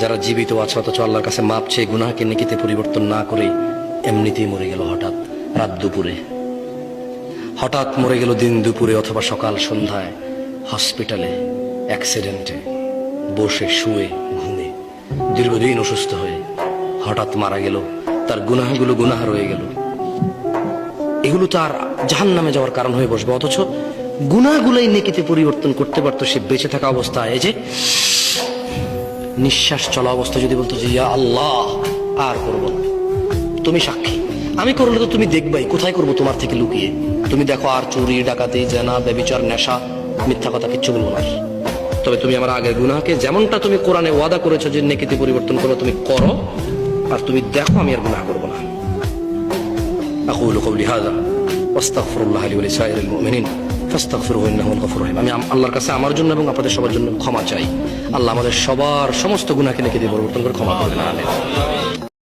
যারা জীবিত আছে অথচ আল্লাহর কাছে মাপ চেয়ে গুনাহকে নেকিতে পরিবর্তন না করে এমনিতেই মরে গেল হঠাৎ রাত দুপুরে, হঠাৎ মরে গেল দিন দুপুরে অথবা সকাল সন্ধ্যায়, হসপিটালে, অ্যাক্সিডেন্টে, বসে শুয়ে ঘুমে, দীর্ঘদিন অসুস্থ হয়ে হঠাৎ মারা গেল। তার গুনাহগুলো গুনাহ রয়ে গেল, এগুলো তার জাহান্নামে যাওয়ার কারণ হয়ে বসবে। অথচ গুনাহগুলোই নেকিতে পরিবর্তন করতে পারতো সে বেঁচে থাকা অবস্থায়। এই যে নিঃশ্বাস চলা অবস্থা যদি বলতো যে ইয়া আল্লাহ আর করবো না, তুমি সাক্ষী, আমি করলে তো তুমি দেখবাই, কোথায় করবো তোমার থেকে লুকিয়ে। তুমি দেখো আর চুরি ডাকাতি জেনা ব্যভিচার নেশা মিথ্যা কথা কিচ্ছু বলবো না, তবে তুমি আমার আগের গুনাহকে যেমনটা তুমি কোরআনে ওয়াদা করেছো যে নেকিতে পরিবর্তন করো তুমি করো, আর তুমি দেখো আমি আর গুনাহ করবো না। আকুলু কওলি হাযা ওয়াস্তাগফিরুল্লাহ লি ওয়া লিসাইরিল মুমিনিন ফাস্তাগফিরুহু ইন্নাহু আল গফুরুর রহিম। আমি আল্লাহর কাছে আমার জন্য এবং আপনাদের সবার জন্য ক্ষমা চাই। আল্লাহ আমাদের সবার সমস্ত গুনাহকে নেকিতে পরিবর্তন করে ক্ষমা করবেন। আমিন।